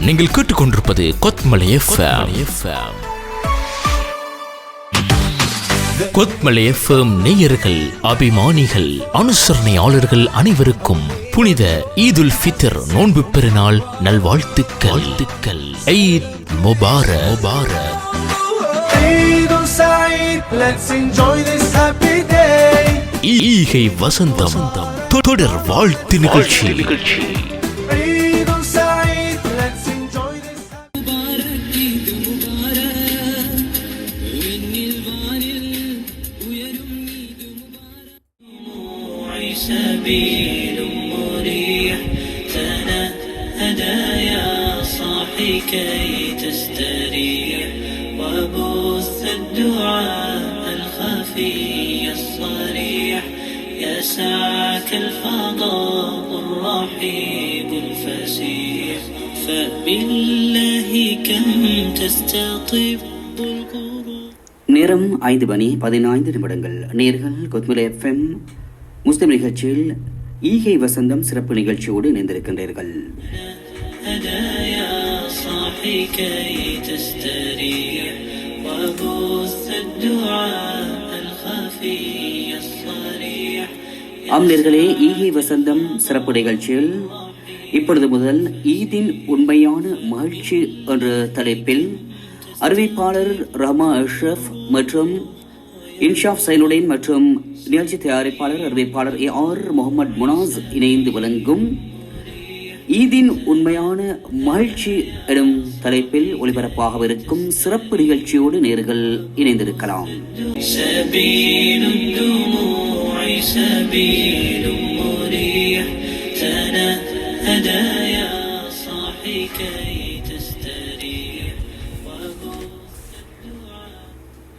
நீங்கள் கேட்டுக்கொண்டிருப்பது Kotmale FM. Kotmale FM நேயர்கள், அபிமானிகள், அனுசரணையாளர்கள் அனைவருக்கும் புனித ஈதுல் ஃபித்ர் நோன்பு பெருநாள் நல்வாழ்த்துக்கள். Eid Mubarak. Let's enjoy this happy day. ஈகை வசந்தம் தொடர் வாழ்த்து நிகழ்ச்சி. سبيل مريح تنهدى يا صاحي كي تستريح وبث الدعاء الخفي الصريح يسعك الفضاء الرحيب الفسيح فبالله كم تستطيب القلوب. நேரம் 5:15 நேர்கள் கொத்மலை FM முஸ்லிம் நிகழ்ச்சியில் ஈகை வசந்தம் சிறப்பு நிகழ்ச்சியோடு இணைந்திருக்கின்றீர்கள். நேர்களே, ஈகை வசந்தம் சிறப்பு நிகழ்ச்சியில் இப்பொழுது முதல் ஈதின் உண்மையான மகிழ்ச்சி என்ற தலைப்பில் அறிவிப்பாளர் ரஹ்மா அஷ்ரஃப் மற்றும் இன்ஷாப் சைனுடன் மற்றும் நிகழ்ச்சி தயாரிப்பாளர் அறிவிப்பாளர் AR முகமது முனாஸ் இணைந்து வழங்கும் ஈதின் உண்மையான மகிழ்ச்சி எனும் தலைப்பில் ஒளிபரப்பாகவிருக்கும் சிறப்பு நிகழ்ச்சியோடு நேர்கள் இணைந்திருக்கலாம்.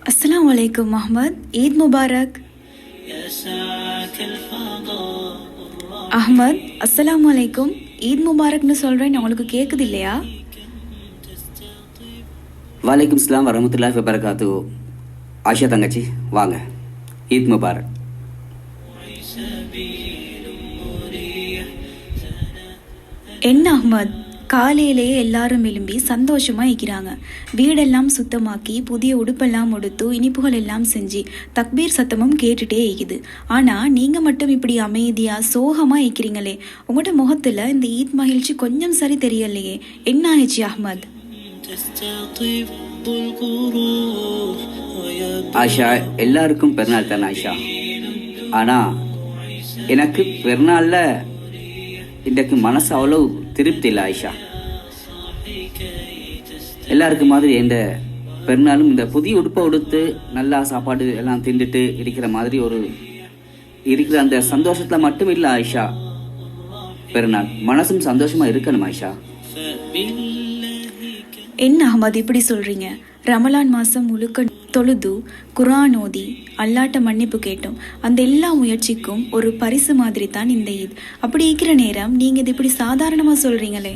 அஸ்ஸலாமு அலைக்கும் அஹ்மத். ஈத் முபாரக். அஹ்மத், அஸ்ஸலாமு அலைக்கும். ஈத் முபாரக்னு சொல்றேன், உங்களுக்கு கேக்குது இல்லையா? வலைக்கும் அஸ்ஸலாம் வரஹ்மத்துல்லாஹி வபரகாத்து. ஆஷா தங்கச்சி வாங்க, ஈத் முபாரக். என்ன அஹ்மத், காலையிலேயே எல்லாரும் எழும்பி சந்தோஷமா இருக்கிறாங்க. வீடெல்லாம் சுத்தமாக்கி புதிய உடுப்பெல்லாம் உடுத்து இனிப்புகள் எல்லாம் செஞ்சு தக்பீர் சத்தமும் கேட்டுட்டே இருக்குது. ஆனா நீங்க மட்டும் இப்படி அமைதியா சோகமா இருக்கிறீங்களே, உங்களோட முகத்துல இந்த ஈத் மகிழ்ச்சி கொஞ்சம் சரி தெரியலையே. என்ன ஆயிடுச்சு அஹ்மத்? ஆஷா, எல்லாருக்கும் பெருநாள் தானே ஆஷா. ஆனா எனக்கு பெருநாள்ல இன்றைக்கு மனசு அவ்வளவு திருப்தி இல்லை ஆயிஷா. எல்லாருக்கும் மாதிரி எந்த பெருநாளும் இந்த புதிய உடுப்பை உடுத்து நல்லா சாப்பாடு எல்லாம் திண்டுட்டு இருக்கிற மாதிரி ஒரு இருக்கிற அந்த சந்தோஷத்துல மட்டும் இல்லை ஆயிஷா. பெருநாள் மனசும் சந்தோஷமா இருக்கணும் ஆயிஷா. என்ன அஹ்மத் இப்படி சொல்றீங்க? ரமலான் மாசம் முழுக்க தொழுது குர்ஆன் ஓதி அல்லாட்ட மன்னிப்பு கேட்டோம். அந்த எல்லா முயற்சிக்கும் ஒரு பரிசு மாதிரி தான் இந்த ஈத். அப்படி இருக்கிற நேரம் நீங்க இது இப்படி சாதாரணமா சொல்றீங்களே.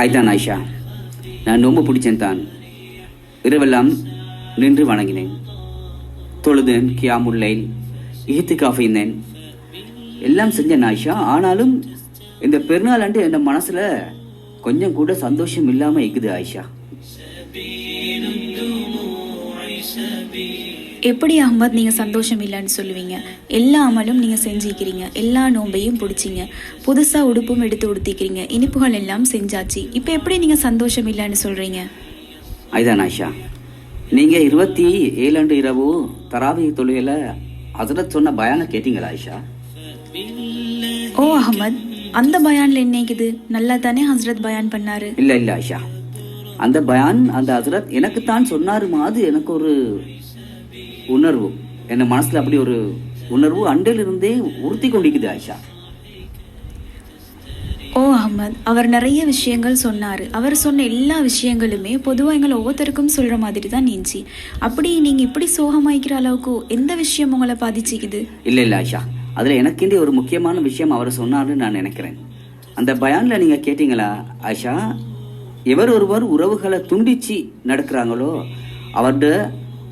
ஐதான் ஆயிஷா, நான் ரொம்ப பிடிச்சேன் தான். இரவெல்லாம் நின்று வணங்கினேன், தொழுதேன், கியாமுல் லைல், இஹ்திகாஃப் இருந்தேன், எல்லாம் செஞ்சேன் ஆயிஷா. ஆனாலும் இந்த பெருநாள் அன்று என் மனசுல கொஞ்சம் கூட சந்தோஷம் இல்லாம இருக்குது ஆயிஷா. எப்படி அஹ்மத் நீங்க சந்தோஷம் இல்லைன்னு சொல்லுவீங்க? எல்லா அமலும் நீங்க செஞ்சிக்கிறீங்க, எல்லா நோம்பையும் பிடிச்சிங்க, புதுசா உடுப்பும் எடுத்து உடுத்திக்கிறீங்க, இனிப்புகள் எல்லாம் செஞ்சாச்சு. இப்ப எப்படி நீங்க சந்தோஷம் இல்லைன்னு சொல்றீங்க? ஐதான் ஆயிஷா, நீங்க 27 இரவு தராவி தொழுகையில ஹஜ்ரத் சொன்ன பயான கேட்டீங்களா ஆயிஷா? ஓ அஹ்மத், அந்த பயான்ல என்ன இருக்குது? நல்லா தானே ஹஸ்ரத் பயான் பண்ணாரு. இல்ல இல்ல ஆயிஷா, அந்த பயான் அந்த ஹஸ்ரத் எனக்கு தான் சொன்னாரு மாதிரி எனக்கு ஒரு உணர்வு, என்ன மனசுல அப்படி ஒரு உணர்வு அண்டையிலிருந்தே உறுத்தி கொண்டிருக்குது ஆயிஷா. ஓ அஹ்மத், அவர் நிறைய விஷயங்கள் சொன்னாரு. அவர் சொன்ன எல்லா விஷயங்களுமே பொதுவாக எங்களை ஒவ்வொருத்தருக்கும் சொல்ற மாதிரி தான் நீஞ்சி. அப்படி நீங்க இப்படி சோகமாய்க்கிற அளவுக்கு எந்த விஷயம் உங்களை பாதிச்சுக்குது? இல்ல இல்ல ஆயிஷா, அதுல எனக்கின்றி ஒரு முக்கியமான விஷயம் அவர் சொன்னாருன்னு நான் நினைக்கிறேன். அந்த பயான்ல நீங்க கேட்டீங்களா ஆயிஷா, எவர் ஒருவர் உறவுகளை துண்டிச்சு நடக்கிறாங்களோ அவருடைய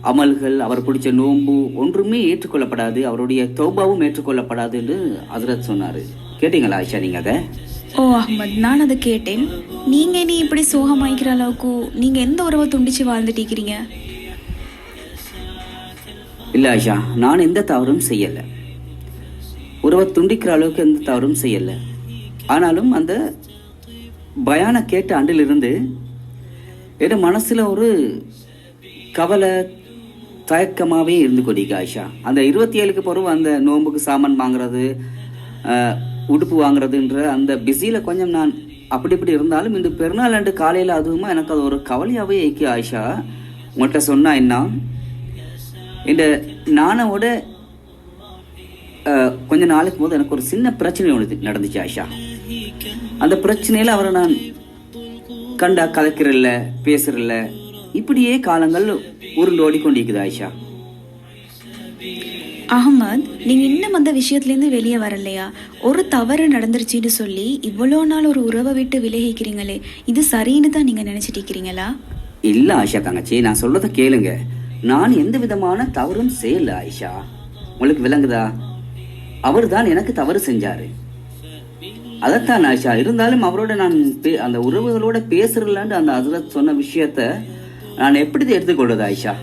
அமல்கள், அவர் பிடிச்ச நோன்பு ஒன்றுமே ஏற்றுக்கொள்ளப்படாது, அவருடைய தௌபாவும் ஏற்றுக்கொள்ளப்படாது என்று ஹஜ்ரத் சொன்னாரு. கேட்டீங்களா ஆயிஷா நீங்கள் அதை? ஓ அஹ்மத், நான் அதை கேட்டேன். நீங்கள் இனி இப்படி சோகமாய்க்கிற அளவுக்கு நீங்கள் எந்த உறவை துண்டிச்சு வாழ்ந்துட்டீக்கிறீங்க? இல்லை ஆயிஷா, நான் எந்த தவறும் செய்யலை. உறவை துண்டிக்கிற அளவுக்கு எந்த தவறும் செய்யலை. ஆனாலும் அந்த பயானை கேட்ட அன்றிலிருந்து என் மனசில் ஒரு கவலை தயக்கமாகவே இருந்து கொண்டிருக்கு ஆயிஷா. அந்த 27க்கு பிறகு அந்த நோம்புக்கு சாமான் வாங்குறது, உடுப்பு வாங்குறதுன்ற அந்த பிஸியில் கொஞ்சம் நான் அப்படி இப்படி இருந்தாலும் இந்த பெருநாள் அன்று காலையில் அதுவுமா எனக்கு அது ஒரு கவலையாகவே இருக்கு ஆயிஷா. உங்கள்கிட்ட சொன்னா என்ன, இந்த நானோட கொஞ்ச நாளைக்கு போது எனக்கு ஒரு சின்ன பிரச்சனை ஒன்று நடந்துச்சு ஆயிஷா. அந்த பிரச்சனையில் அவரை நான் கண்டா கலக்கிறல்ல, பேசுறல்ல, இப்படியே காலங்கள் உருண்டு ஓடிக்கொண்டிருக்குது ஆயிஷா. அஹ்மத், நீங்க இன்னும் அந்த விஷயத்துலேருந்து வெளியே வரலையா? ஒரு தவறு நடந்துருச்சுன்னு சொல்லி இவ்வளோ நாள் ஒரு உறவை விட்டு விலகிக்கிறீங்களே, இது சரின்னு தான் நீங்க நினைச்சிட்டு இருக்கிறீங்களா? இல்ல ஆயிஷா தங்கச்சி, நான் சொல்றத கேளுங்க. நான் எந்த விதமான தவறும் செய்யல ஆயிஷா. உங்களுக்கு விளங்குதா? அவர் தான் எனக்கு தவறு செஞ்சாரு, அதைத்தான் ஆயிஷா. இருந்தாலும் அவரோட நான் அந்த உறவுகளோட பேசுறலான்னு அந்த ஹஜ்ரத் சொன்ன விஷயத்த நான் எப்படி எடுத்துக்கொள்றது ஆயிஷா?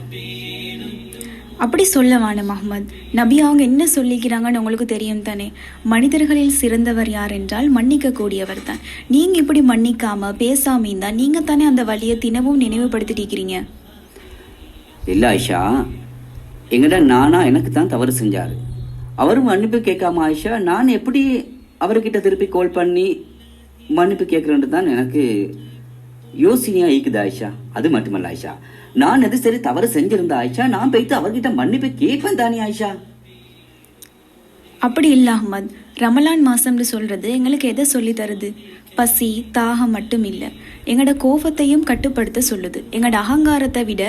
அப்படி சொல்ல வேணும் அஹ்மத். நபி அவங்க என்ன சொல்லிக்கிறாங்கன்னு உங்களுக்கு தெரியும் தானே. மனிதர்களில் சிறந்தவர் யார் என்றால் மன்னிக்க கூடியவர் தான். நீங்க இப்படி மன்னிக்காம பேசாம இருந்தா நீங்க தானே அந்த வழியை தினமும் நினைவுபடுத்திட்டு இருக்கிறீங்க. இல்ல ஆயிஷா, எங்கிட்ட நானா எனக்கு தான் தவறு செஞ்சாரு, அவரும் மன்னிப்பு கேட்காம ஆயிஷா நான் எப்படி அவர்கிட்ட திருப்பி கால் பண்ணி மன்னிப்பு கேட்கறேன்னு தான் எனக்கு யோசனையா இருக்குது ஆயிஷா. அது மட்டுமல்ல ஆயிஷா, நான் எது சரி தவறு செஞ்சிருந்த ஆயிஷா, நான் போய்த்து அவர்கிட்ட மன்னிப்பு கேட்பேன் தானே ஆயிஷா. அப்படி இல்லை அஹ்மத். ரமலான் மாசம்னு சொல்றது எங்களுக்கு எதை சொல்லி தருது? பசி தாகம் மட்டும் இல்லை, எங்களோட கோபத்தையும் கட்டுப்படுத்த சொல்லுது. எங்களோட அகங்காரத்தை விட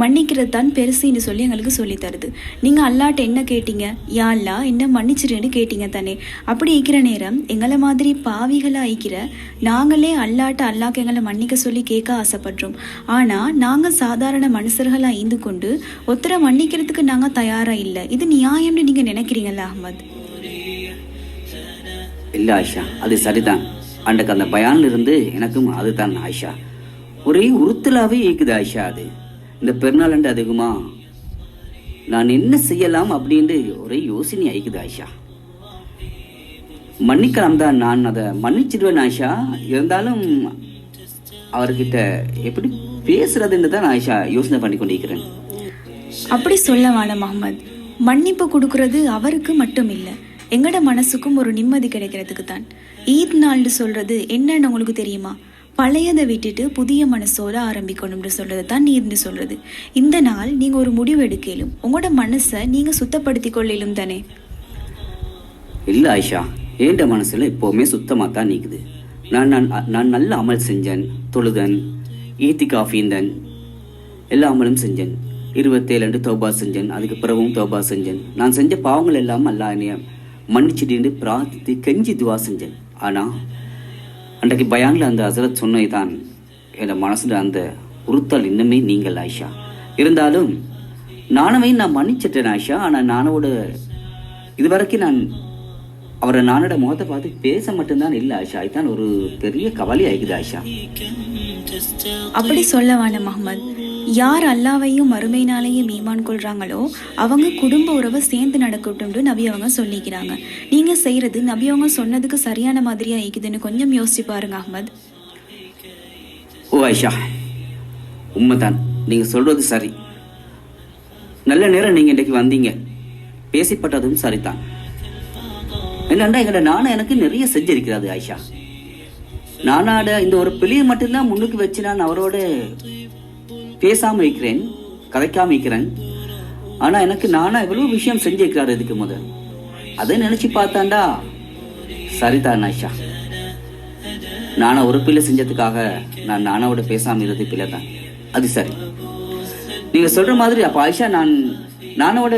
மன்னிக்கிறது தான் பெருசுன்னு சொல்லி எங்களுக்கு சொல்லி தருது. நீங்கள் அல்லாட்ட என்ன கேட்டீங்க? யா அல்லா என்ன மன்னிச்சிருன்னு கேட்டீங்க தானே. அப்படி இருக்கிற நேரம் எங்களை மாதிரி பாவிகளாக இருக்கிற நாங்களே அல்லாக்கு எங்களை மன்னிக்க சொல்லி கேட்க ஆசைப்படுறோம். ஆனால் நாங்கள் சாதாரண மனுஷர்களாக இருந்து கொண்டு ஒருத்தரை மன்னிக்கிறதுக்கு நாங்கள் தயாராக இல்லை. இது நியாயம்னு நீங்கள் நினைக்கிறீங்களா அஹ்மத்? இல்லை ஆயிஷா, அது சரிதான். அன்றைக்கு அந்த பயான்ல இருந்து எனக்கும் அதுதான் ஆயிஷா ஒரே உறுத்தலாவே இருக்குது ஆயிஷா. அது இந்த பெருநாள் அண்டு அதிகமா நான் என்ன செய்யலாம் அப்படின்ட்டு ஒரே யோசனை ஆயிக்குது ஆயிஷா. மன்னிக்கலாம் தான், நான் அதை மன்னிச்சிடுவேன் ஆயிஷா. இருந்தாலும் அவர்கிட்ட எப்படி பேசுறதுன்னு தான் ஆயிஷா யோசனை பண்ணி கொண்டிருக்கிறேன். அப்படி சொல்ல வேணாம் அஹ்மத். மன்னிப்பு கொடுக்கறது அவருக்கு மட்டும் இல்லை, எங்களோட மனசுக்கும் ஒரு நிம்மதி கிடைக்கிறதுக்கு தான். ஈத் நாள்னு சொல்றது என்னன்னு உங்களுக்கு தெரியுமா? பழையதை விட்டுட்டு புதிய மனசோட ஆரம்பிக்கணும்னு சொல்றது தான் ஈத்னு சொல்றது. இந்த நாள் நீங்க ஒரு முடிவு எடுக்கலும், உங்களோட மனசை நீங்க சுத்தப்படுத்தி கொள்ளலும் தானே. இல்லை ஆயிஷா, ஏண்ட மனசுல எப்போவுமே சுத்தமாக தான் நீக்குது. நான் நல்ல அமல் செஞ்சேன், தொழுதன், ஈத்திகாஃபீந்தன், எல்லா அமலும் செஞ்சேன். 27 தௌபா செஞ்சேன், அதுக்கு பிறகும் தௌபா செஞ்சேன். நான் செஞ்ச பாவங்கள் எல்லாம் அல்லாஹ் என்னைய மன்னிச்சுட்டு பிரார்த்தித்து கெஞ்சி துவா செஞ்சேன். ஆனால் அன்றைக்கு பயான்ல அந்த ஹஜ்ரத் சொன்னதுதான் என் மனசுல அந்த உறுத்தல் இன்னுமே நீங்கள் ஆயிஷா. இருந்தாலும் நானவே நான் மன்னிச்சிட்டேன் ஆயிஷா. ஆனால் நானோட இதுவரைக்கும் நான் அவரை நானோட முகத்தை பார்த்து பேச மட்டும்தான் இல்லை ஆயிஷா. இதுதான் ஒரு பெரிய கவலை ஆயிக்குது ஆயிஷா. அப்படி சொல்ல வேணாம் அஹ்மத். யார் அல்லாவையும் மறுமையினாலேயும் ஈமான் கொள்றாங்களோ அவங்க குடும்ப உறவை சேர்ந்து நடக்கட்டும்னு நபி அவங்க சொல்லிக்கிறாங்க. நீங்க செய்யறது நபி அவங்க சொன்னதுக்கு சரியான மாதிரியா இருக்குதுன்னு கொஞ்சம் யோசிச்சு பாருங்க அஹ்மத். ஓ ஆயிஷா, உண்மைதான், நீங்க சொல்றது சரி. நல்ல நேரம் நீங்க இன்றைக்கு வந்தீங்க, பேசிப்பட்டதும் சரிதான். என்னண்டா எங்கட நானும் எனக்கு நிறைய செஞ்சிருக்கிறாது ஆயிஷா. நானாட இந்த ஒரு பிள்ளையை மட்டும்தான் முன்னுக்கு வச்சு நான் அவரோட பேசாம இருக்கிறேன், கதைக்காம இருக்கிறேன். ஆனா எனக்கு நானா எவ்வளவு விஷயம் செஞ்சிருக்கிறாரு இதுக்கு முதல். அதை நினைச்சு பார்த்தாண்டா சரிதான் ஆயிஷா. நானா ஒரு பிள்ளை செஞ்சதுக்காக நான் நானாவோட பேசாம இருந்தது பிள்ளை தான், அது சரி. நீங்க சொல்ற மாதிரி அப்ப ஆயிஷா நான் நானோட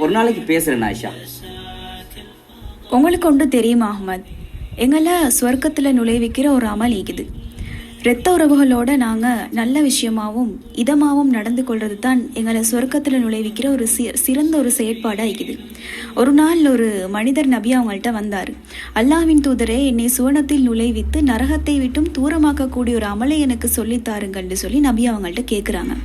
ஒரு நாளைக்கு பேசுறேன் ஆயிஷா. உங்களுக்கு ஒன்று தெரியுமா அஹ்மத்? எங்களை சொர்க்கத்தில் நுழைவிக்கிற ஒரு அமல் இருக்குது. இரத்த உறவுகளோட நாங்கள் நல்ல விஷயமாகவும் இதமாகவும் நடந்து கொள்வது தான் எங்களை சொர்க்கத்தில் நுழைவிக்கிற ஒரு சிறந்த ஒரு செயற்பாடாக இருக்குது. ஒரு நாள் ஒரு மனிதர் நபி அவங்கள்ட்ட வந்தார். அல்லாஹ்வின் தூதரே, என்னை சுவனத்தில் நுழைவித்து நரகத்தை விட்டும் தூரமாக்கக்கூடிய ஒரு அமலை எனக்கு சொல்லித்தாருங்கன்னு சொல்லி நபி அவங்கள்ட்ட கேட்குறாங்க.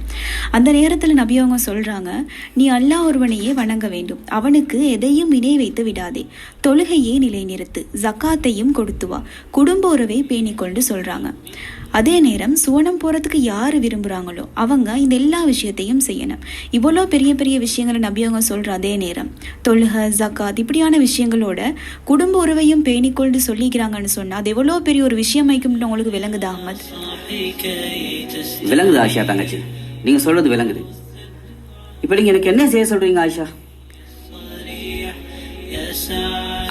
அந்த நேரத்தில் நபி அவங்க சொல்கிறாங்க, நீ அல்லாஹ் ஒருவனையே வணங்க வேண்டும், அவனுக்கு எதையும் இணை வைத்து விடாதே, தொழுகையே நிலைநிறுத்து, ஜக்காத்தையும் கொடுத்து வா, குடும்ப உறவை பேணிக்கொண்டு சொல்கிறாங்க. அதே நேரம் சுவனம் போகிறதுக்கு யார் விரும்புகிறாங்களோ அவங்க இந்த எல்லா விஷயத்தையும் செய்யணும். இவ்வளோ பெரிய பெரிய விஷயங்களை நபி அவங்க சொல்கிற அதே நேரம் தொழுகை, ஜக்காத் இப்படியான விஷயங்களோட குடும்ப உறவையும் பேணிக்கொண்டு சொல்லிக்கிறாங்கன்னு சொன்னால் அது எவ்வளோ பெரிய ஒரு விஷயம் வைக்கும்னு உங்களுக்கு விளங்குதா அஹ்மத்? விளங்குது ஆயிஷா தங்கச்சி, நீங்கள் சொல்கிறது விளங்குது. இப்போ நீங்கள் எனக்கு என்ன செய்ய சொல்கிறீங்க ஆயிஷா?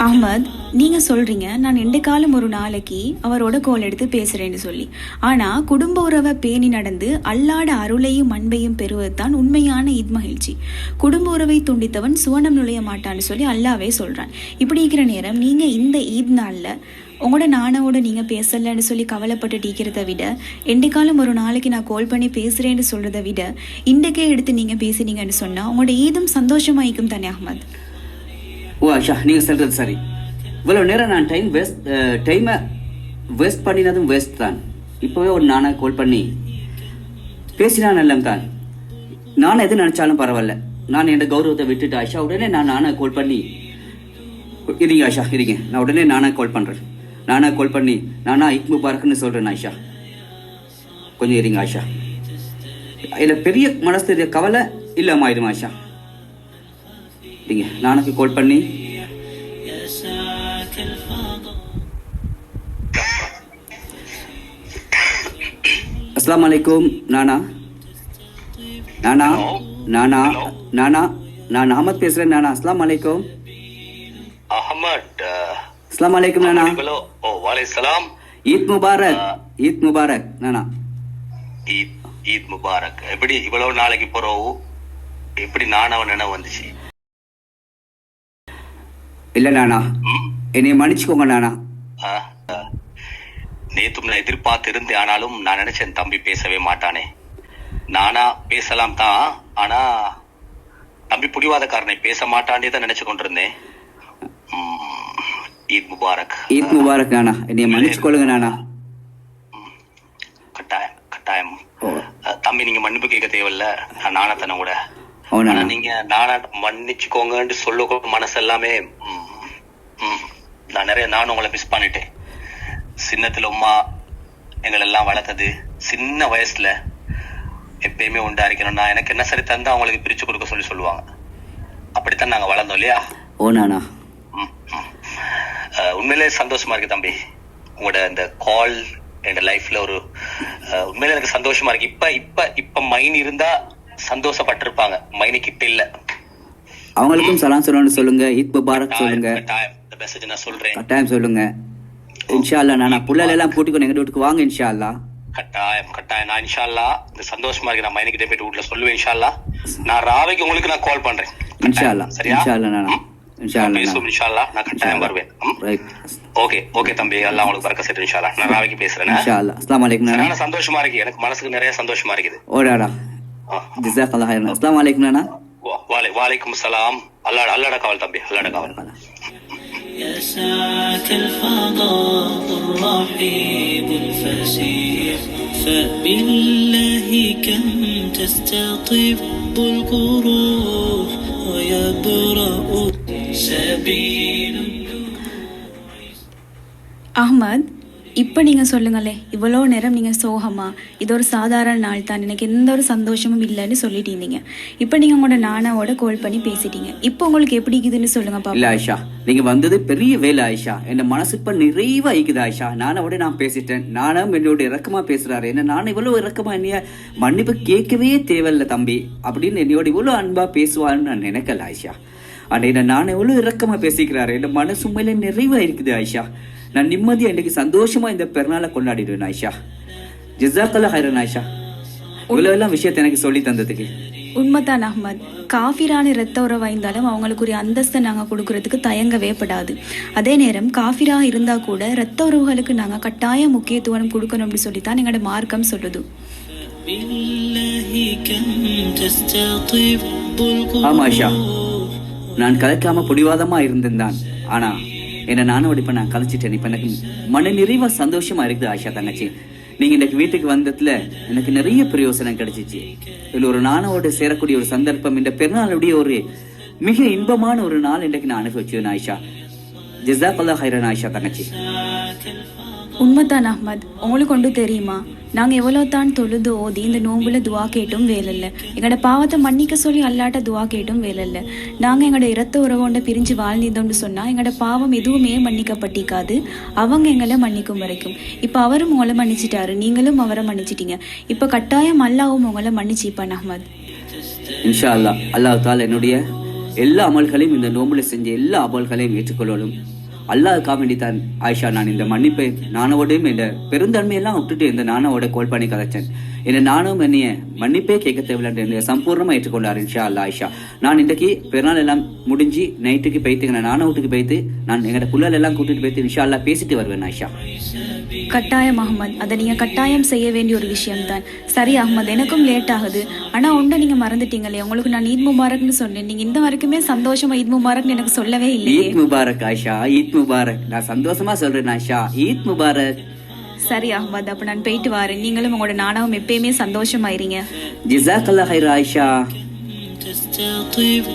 அஹ்மத், நீங்கள் சொல்கிறீங்க நான் 2 காலம் ஒரு நாளைக்கு அவரோட கோல் எடுத்து பேசுகிறேன்னு சொல்லி. ஆனால் குடும்ப உறவை பேணி நடந்து அல்லாட அருளையும் அன்பையும் பெறுவது தான் உண்மையான ஈத் மகிழ்ச்சி. குடும்ப உறவை துண்டித்தவன் சுவனம் நுழைய மாட்டான்னு சொல்லி அல்லாவே சொல்கிறான். இப்படி இருக்கிற நேரம் நீங்கள் இந்த ஈத் நாளில் உங்களோட நானோட நீங்கள் பேசலைன்னு சொல்லி கவலைப்பட்டு இருக்கிறத விட 2 காலம் ஒரு நாளைக்கு நான் கால் பண்ணி பேசுகிறேன்னு சொல்கிறத விட இன்றைக்கே எடுத்து நீங்கள் பேசினீங்கன்னு சொன்னால் உங்களோட ஈதும் சந்தோஷமாயிக்கும் தானே அஹ்மத்? ஓ ஆஷா, நீங்கள் சொல்கிறது சரி. இவ்வளோ நேரம் நான் டைமை வேஸ்ட் பண்ணினதும் வேஸ்ட் தான். இப்போவே ஒரு நானே கால் பண்ணி பேசினா நல்லம் தான். நான் எது நினச்சாலும் பரவாயில்ல, நான் என் கௌரவத்தை விட்டுட்டு ஆஷா உடனே நானே கால் பண்ணி இருங்க ஆஷா இருங்க, நான் உடனே நானே கால் பண்ணுறேன். நானே கால் பண்ணி ஈத் முபாரக்னு சொல்கிறேன் ஆஷா. கொஞ்சம் இருங்க ஆஷா, இதில் பெரிய மனசு கவலை இல்லாமல் ஆயிடும் ஆஷா. இருங்க, நானுக்கு கால் பண்ணி அஸ்ஸலாமு அலைக்கும் நானா. நான் அஹமத் பேசுறேன் நானா. அஸ்ஸலாமு அலைக்கும். அஹமத். அஸ்ஸலாமு அலைக்கும் நானா. ஓ வலைசலாம். ஈத் முபாரக். ஈத் முபாரக் நானா. ஈத் முபாரக். எப்படி இவ்வளவு நாளைக்கு போறோம், எப்படி நானாவ நினைவு வந்துச்சு? இல்ல நானா, என்னை மன்னிச்சுக்கோங்க நானா. நேத்தும் நான் எதிர்பார்த்து இருந்தேன், ஆனாலும் நான் நினைச்சேன் தம்பி பேசவே மாட்டானே. நானா பேசலாம் தான், ஆனா தம்பி புடிவாதக்காரனை பேச மாட்டானே தான் நினைச்சு கொண்டிருந்தேன். ஈத் முபாரக். ஈத் முபாரக் நானா, என்னை மன்னிச்சுக்கொள்ளுங்க நானா. கட்டாயம் தம்பி, நீங்க மன்னிப்பு கேட்க தேவையில்ல. நான் நாணத்தனை கூட நீங்க நானா மன்னிச்சுக்கோங்கன்னு சொல்ல மனசு எல்லாமே நானும் உங்களை மிஸ் பண்ணிட்டேன். சின்னத்துல உமா எங்களை எல்லாம் வளர்த்தது, சின்ன வயசுல எப்பயுமே உண்டாரிக்கணும்னா எனக்கு என்ன சரி தந்தா அவங்களுக்கு பிரிச்சு கொடுக்க சொல்லுவாங்க. அப்படித்தான் நாங்க வளர்ந்தோம் இல்லையா? ஓ நானா. உண்மையிலே சந்தோஷமா இருக்கு தம்பி, உங்களோட இந்த கால் என் லைஃப்ல ஒரு உண்மையில எனக்கு சந்தோஷமா இருக்கு. இப்ப மைனி இருந்தா சந்தோஷப்பட்டிருப்பாங்க, மைனி கிட்ட இல்ல. அவங்களுக்கும் சலாம் சொல்லணும்னு சொல்லுங்க, ஈத் முபாரக் சொல்லுங்க. மெசேஜ் நான் சொல்றேன், கட்டாயம் சொல்லுங்க. இன்ஷா அல்லாஹ் நானா புள்ளல எல்லாம் கூட்டிக்கொண்டு எங்க வீட்டுக்கு வாங்க இன்ஷா அல்லாஹ். கட்டாயம் நான் இன்ஷா அல்லாஹ் இந்த சந்தோஷமா இருக்கு. நான் மைனி கிட்ட போயிட்டு வீட்டுல சொல்லுவேன் இன்ஷா அல்லாஹ். நான் ராவைக்கு உங்களுக்கு நான் கால் பண்றேன் இன்ஷா அல்லாஹ். சரியா? இன்ஷா அல்லாஹ் நானா. இன்ஷா அல்லாஹ் இன்ஷா அல்லாஹ் நான் கட்டாயம் வருவேன். ரைட். ஓகே தம்பி, அல்லாஹ் உங்களுக்கு பரக்கத் செய்யட்டும் இன்ஷா அல்லாஹ். நான் ராவைக்கு பேசுறேன் இன்ஷா அல்லாஹ். அஸ்ஸலாமு அலைக்கும் நானா. நான் சந்தோஷமா இருக்கு, எனக்கு மனசுக்கு நிறைய சந்தோஷமா இருக்குது. ஓடாடா ஜஸாக்கல்லாஹ் ஹைரன். அஸ்ஸலாமு அலைக்கும் நானா. வாலைக்கும் சலாம். அல்லாஹ்ட காவல் தம்பி, அல்லாஹ்ட காவல். يسعك الفضاء الرحيب الفسيح فبالله كم تستطب القروح ويبرأ سبيل. அஹ்மத், இப்போ நீங்கள் சொல்லுங்களே, இவ்வளோ நேரம் நீங்கள் சோகமா இது ஒரு சாதாரண நாள் தான், எனக்கு எந்த ஒரு சந்தோஷமும் இல்லைன்னு சொல்லிட்டு இருந்தீங்க. இப்போ நீங்கள் உங்களோட நானாவோட கால் பண்ணி பேசிட்டீங்க. இப்போ உங்களுக்கு எப்படி இருக்குதுன்னு சொல்லுங்க பாப்பா. இல்ல ஆயிஷா, நீங்க வந்தது பெரிய வேலை ஆயிஷா. என் மனசு இப்ப நிறைவா இருக்குது ஆயிஷா. நானோட நான் பேசிட்டேன், நானும் என்னோட இறக்கமா பேசுறாரு. என்ன நான் இவ்வளவு இறக்கமா என்னைய மன்னிப்பு கேட்கவே தேவையில்ல தம்பி அப்படின்னு என்னையோட இவ்வளவு அன்பா பேசுவான்னு நான் நினைக்கல ஆயிஷா. ஆனா நான் எவ்வளவு இறக்கமா பேசிக்கிறாரு. என் மனசு உண்மையில நிறைவா இருக்குது ஆயிஷா. நான் நிம்மதியா இன்னைக்கு சந்தோஷமா இந்த பெருநாளை கொண்டாடிடுவேன் ஆயிஷா. ஜஸாக்கல்லாஹ் ஹைரன் ஆயிஷா, இவ்வளவு எல்லாம் விஷயத்தை எனக்கு சொல்லி தந்ததுக்கு. உண்மைதான் அஹ்மத், காஃபிரான இரத்த உறவாக இருந்தாலும் அவங்களுக்குரிய அந்தஸ்தை நாங்கள் கொடுக்கறதுக்கு தயங்கவே படாது. அதே நேரம் காஃபிராக இருந்தால் கூட இரத்த உறவுகளுக்கு நாங்கள் கட்டாய முக்கியத்துவம் கொடுக்கணும் அப்படின்னு சொல்லித்தான் எங்களோட மார்க்கம் சொல்லுது. ஆமா ஆயிஷா, நான் கலைக்காம பிடிவாதமா இருந்திருந்தான். ஆனா என்ன நானோட இப்ப நான் கலைச்சிட்டேன். இப்ப எனக்கு மன நிறைவா சந்தோஷமா இருக்குது ஆயிஷா தங்கச்சி. நீங்க இன்னைக்கு வீட்டுக்கு வந்ததுல எனக்கு நிறைய பிரயோசனம் கிடைச்சிச்சு. இதுல ஒரு நானோட சேரக்கூடிய ஒரு சந்தர்ப்பம், இந்த பெருநாளுடைய ஒரு மிக இன்பமான ஒரு நாள் இன்றைக்கு நான் அனுபவிச்சேன் ஆயிஷா. ஜஸாக்கல்லாஹ் ஹைரன் ஆயிஷா தங்கச்சி. உண்மைதான் அஹ்மத், உங்களுக்கு ஒன்று தெரியுமா, நாங்கள் எவ்வளோ தான் தொழுது ஓதி இந்த நோம்புல துவா கேட்டும் வேலை இல்லை. எங்களோட பாவத்தை மன்னிக்க சொல்லி அல்லாட்ட துவா கேட்டும் வேலை இல்லை. நாங்கள் எங்களோட இரத்த உறவோண்ட பிரிஞ்சு வாழ்ந்தோம்னு சொன்னால் எங்களோட பாவம் எதுவுமே மன்னிக்கப்பட்டிக்காது, அவங்க எங்களை மன்னிக்கும் வரைக்கும். இப்போ அவரும் உங்களை மன்னிச்சிட்டாரு, நீங்களும் அவரை மன்னிச்சிட்டீங்க. இப்போ கட்டாயம் அல்லாவும் உங்களை மன்னிச்சிப்பான் அஹ்மத். இன்ஷா அல்லாஹ். அல்லாஹ் தால் என்னுடைய எல்லா அமல்களையும் இந்த நோம்புல செஞ்ச எல்லா அமல்களையும் ஏற்றுக்கொள்ளணும். அல்லாஹ்க்காக வேண்டித்தான் ஆயிஷா நான் இந்த மன்னிப்பை நானோடையும் இந்த பெருந்தன்மையெல்லாம் விட்டுட்டு இந்த நானோட கோல் பண்ணி கதைச்சேன். என்ன நானும் என்னைய மன்னிப்பே கேட்க தேவையில்லை சம்பூர்ணமா ஏற்றுக்கொண்டார் இன்ஷா அல்லா ஆயிஷா. நான் இன்றைக்கு பெருநாள் எல்லாம் முடிஞ்சு நைட்டுக்கு போய்த்து நான வீட்டுக்கு போய்த்து நான் எங்களோட புள்ளல் எல்லாம் கூட்டிட்டு போய்த்து இன்ஷா அல்லா பேசிட்டு வருவேன் ஆயிஷா. கட்டாயம் அஹ்மத், அதை நீங்க கட்டாயம் செய்ய வேண்டிய ஒரு விஷயம் தான். சரி அஹ்மத், எனக்கும் லேட் ஆகுது. ஆனா ஒன்றை நீங்க மறந்துட்டீங்களே, உங்களுக்கு நான் ஈத் முபாரக்னு சொன்னேன். நீங்க இந்த வரைக்குமே சந்தோஷமா ஈத் முபாரக்னு எனக்கு சொல்லவே இல்லையே. ஈத் முபாரக் ஆயிஷா, ஈத் முபாரக். நான் சந்தோஷமா சொல்றேன் ஆயிஷா, ஈத் முபாரக். சரி அஹ்மத், அப்ப நான் போயிட்டு வரேன். நீங்களும் உங்களோட நானாவும் எப்பயுமே சந்தோஷமாயிருங்க. ஜஸாக்கல்லாஹ் ஹைர் ஆயிஷா. تستطب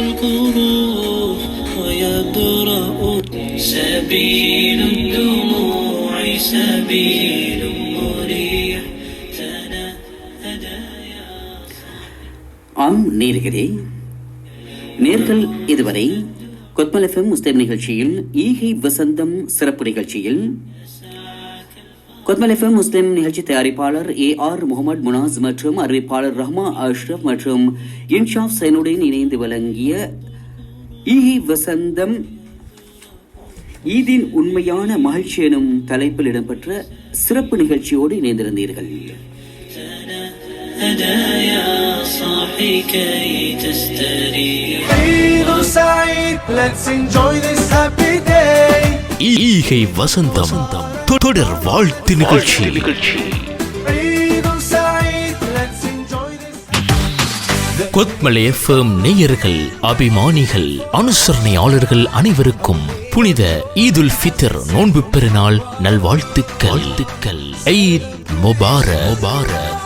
القروح ويبرأ سبيل الدموع سبيل مريح ஆம் நேர்களே, நேர்கள் இதுவரை கொத்மல் FM முஸ்லிம் நிகழ்ச்சியில் ஈகை வசந்தம் சிறப்பு நிகழ்ச்சியில் கொத்மல் FM முஸ்லிம் நிகழ்ச்சி தயாரிப்பாளர் AR முகமது முனாஸ் மற்றும் அறிவிப்பாளர் ரஹ்மா அஷ்ரப் மற்றும் இன்ஷாப் சைனுடன் இணைந்து வழங்கிய ஈகை வசந்தம் ஈதின் உண்மையான மகிழ்ச்சி எனும் தலைப்பில் இடம்பெற்ற சிறப்பு நிகழ்ச்சியோடு இணைந்திருந்தீர்கள். Let's enjoy this happy day. ஈகை வசந்தம் தொடர் வாழ்த்து நிகழ்ச்சி. கொத்மலை FM நேயர்கள், அபிமானிகள், அனுசரணையாளர்கள் அனைவருக்கும் புனித ஈதுல் ஃபித்ர் நோன்பு பெருநாள் நல்வாழ்த்துக்கள். ஈத் முபாரக்.